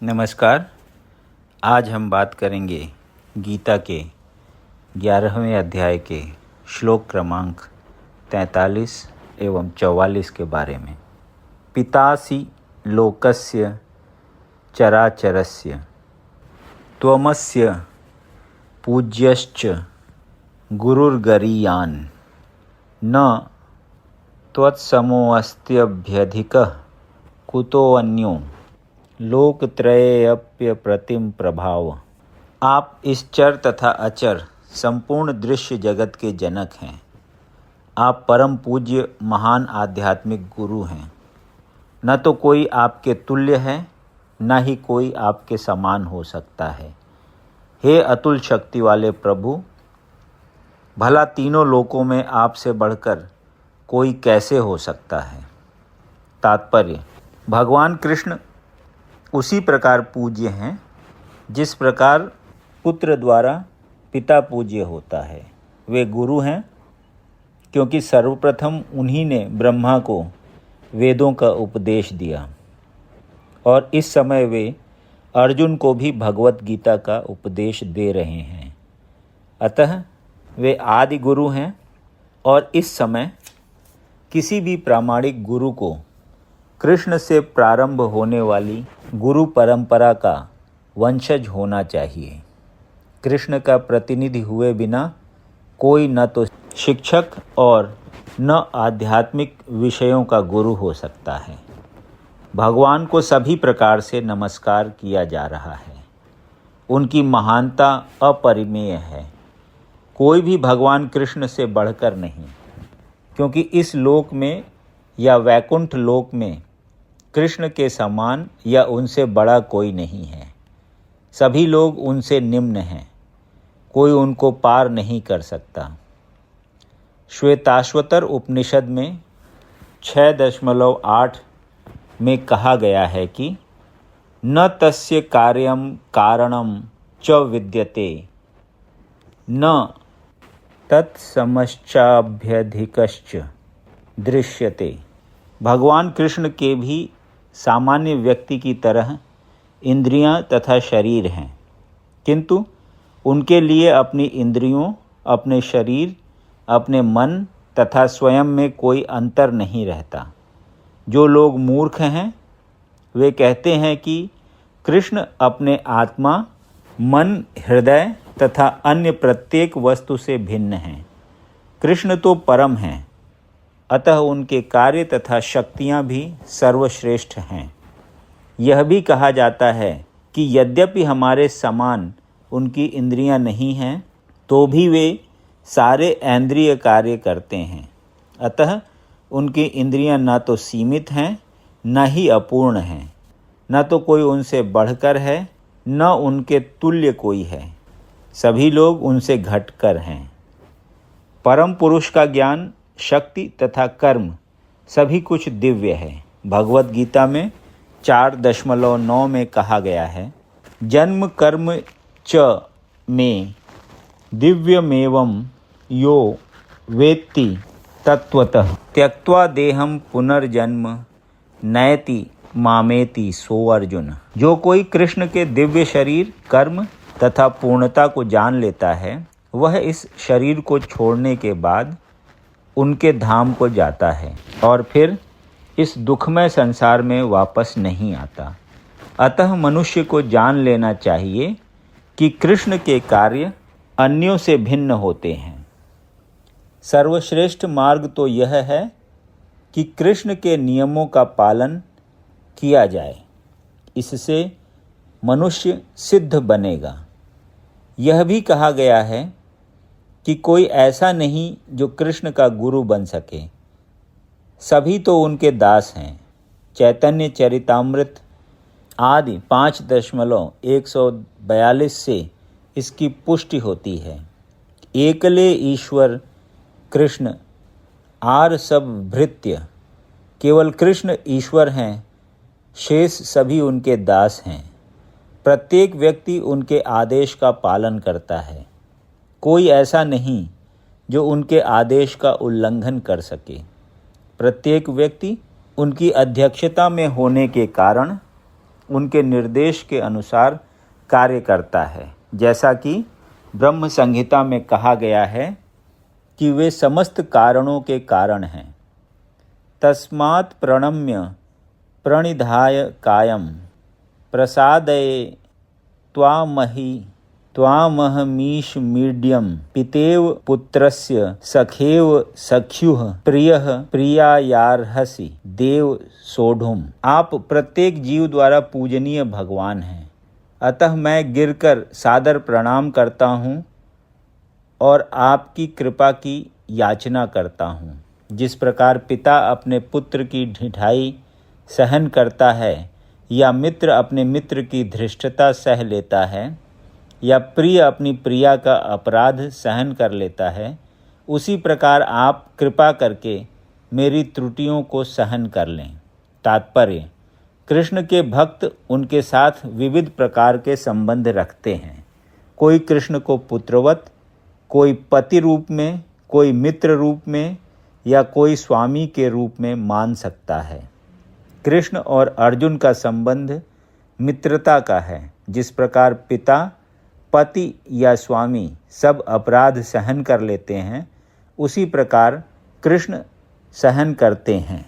नमस्कार। आज हम बात करेंगे गीता के 11वें अध्याय के श्लोक क्रमांक 43 एवं 44 के बारे में। पितासि लोकस्य चराचरस्य त्वमस्य पूज्यश्च गुरुर्गरीयान् न त्वत्समोऽस्त्यभ्यधिकः कुतोऽन्यो लोकत्रयेऽप्यप्रतिम प्रभाव। आप इस चर तथा अचर संपूर्ण दृश्य जगत के जनक हैं। आप परम पूज्य महान आध्यात्मिक गुरु हैं। न तो कोई आपके तुल्य है, न ही कोई आपके समान हो सकता है। हे अतुल शक्ति वाले प्रभु, भला तीनों लोकों में आपसे बढ़कर कोई कैसे हो सकता है। तात्पर्य: भगवान कृष्ण उसी प्रकार पूज्य हैं जिस प्रकार पुत्र द्वारा पिता पूज्य होता है। वे गुरु हैं क्योंकि सर्वप्रथम उन्हीं ने ब्रह्मा को वेदों का उपदेश दिया और इस समय वे अर्जुन को भी भगवत गीता का उपदेश दे रहे हैं। अतः वे आदि गुरु हैं और इस समय किसी भी प्रामाणिक गुरु को कृष्ण से प्रारंभ होने वाली गुरु परंपरा का वंशज होना चाहिए। कृष्ण का प्रतिनिधि हुए बिना कोई न तो शिक्षक और न आध्यात्मिक विषयों का गुरु हो सकता है। भगवान को सभी प्रकार से नमस्कार किया जा रहा है। उनकी महानता अपरिमेय है। कोई भी भगवान कृष्ण से बढ़कर नहीं, क्योंकि इस लोक में या वैकुंठ लोक में कृष्ण के समान या उनसे बड़ा कोई नहीं है। सभी लोग उनसे निम्न हैं। कोई उनको पार नहीं कर सकता। श्वेताश्वतर उपनिषद में 6.8 में कहा गया है कि न तस्य कार्यम कारणम च विद्यते न तत्समश्चाभ्यधिकश्च दृश्यते। भगवान कृष्ण के भी सामान्य व्यक्ति की तरह इंद्रियां तथा शरीर हैं, किंतु उनके लिए अपनी इंद्रियों, अपने शरीर, अपने मन तथा स्वयं में कोई अंतर नहीं रहता। जो लोग मूर्ख हैं वे कहते हैं कि कृष्ण अपने आत्मा, मन, हृदय तथा अन्य प्रत्येक वस्तु से भिन्न हैं। कृष्ण तो परम हैं, अतः उनके कार्य तथा शक्तियाँ भी सर्वश्रेष्ठ हैं। यह भी कहा जाता है कि यद्यपि हमारे समान उनकी इंद्रियां नहीं हैं, तो भी वे सारे इंद्रिय कार्य करते हैं। अतः उनकी इंद्रियां न तो सीमित हैं, न ही अपूर्ण हैं। न तो कोई उनसे बढ़कर है, न उनके तुल्य कोई है। सभी लोग उनसे घटकर हैं। परम पुरुष का ज्ञान, शक्ति तथा कर्म सभी कुछ दिव्य है। भगवत गीता में 4.9 में कहा गया है, जन्म कर्म च में दिव्यमेवं यो वेत्ति तत्वतः त्यक्त्वा देहं पुनर्जन्म नयति मामेति सो अर्जुन। जो कोई कृष्ण के दिव्य शरीर, कर्म तथा पूर्णता को जान लेता है, वह इस शरीर को छोड़ने के बाद उनके धाम को जाता है और फिर इस दुखमय संसार में वापस नहीं आता। अतः मनुष्य को जान लेना चाहिए कि कृष्ण के कार्य अन्यों से भिन्न होते हैं। सर्वश्रेष्ठ मार्ग तो यह है कि कृष्ण के नियमों का पालन किया जाए। इससे मनुष्य सिद्ध बनेगा। यह भी कहा गया है कि कोई ऐसा नहीं जो कृष्ण का गुरु बन सके। सभी तो उनके दास हैं। चैतन्य चरितामृत आदि 5.142 से इसकी पुष्टि होती है। एकले ईश्वर कृष्ण आर सब भृत्य। केवल कृष्ण ईश्वर हैं, शेष सभी उनके दास हैं। प्रत्येक व्यक्ति उनके आदेश का पालन करता है। कोई ऐसा नहीं जो उनके आदेश का उल्लंघन कर सके। प्रत्येक व्यक्ति उनकी अध्यक्षता में होने के कारण उनके निर्देश के अनुसार कार्य करता है, जैसा कि ब्रह्म संहिता में कहा गया है कि वे समस्त कारणों के कारण हैं। तस्मात् प्रणम्य प्रणिधाय कायम प्रसादये त्वामहमीशमीड्यं पितेव पुत्रस्य सखेव सख्युः प्रियः प्रियायार्हसि देव सोढुम्। आप प्रत्येक जीव द्वारा पूजनीय भगवान हैं, अतः मैं गिरकर सादर प्रणाम करता हूँ और आपकी कृपा की याचना करता हूँ। जिस प्रकार पिता अपने पुत्र की ढिठाई सहन करता है या मित्र अपने मित्र की धृष्टता सह लेता है या प्रिय अपनी प्रिया का अपराध सहन कर लेता है, उसी प्रकार आप कृपा करके मेरी त्रुटियों को सहन कर लें। तात्पर्य: कृष्ण के भक्त उनके साथ विविध प्रकार के संबंध रखते हैं। कोई कृष्ण को पुत्रवत, कोई पति रूप में, कोई मित्र रूप में या कोई स्वामी के रूप में मान सकता है। कृष्ण और अर्जुन का संबंध मित्रता का है। जिस प्रकार पिता, पति या स्वामी सब अपराध सहन कर लेते हैं, उसी प्रकार कृष्ण सहन करते हैं।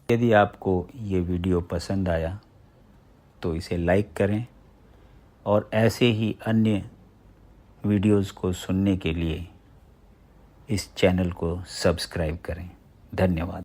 यदि आपको ये वीडियो पसंद आया तो इसे लाइक करें और ऐसे ही अन्य वीडियोज़ को सुनने के लिए इस चैनल को सब्सक्राइब करें। धन्यवाद।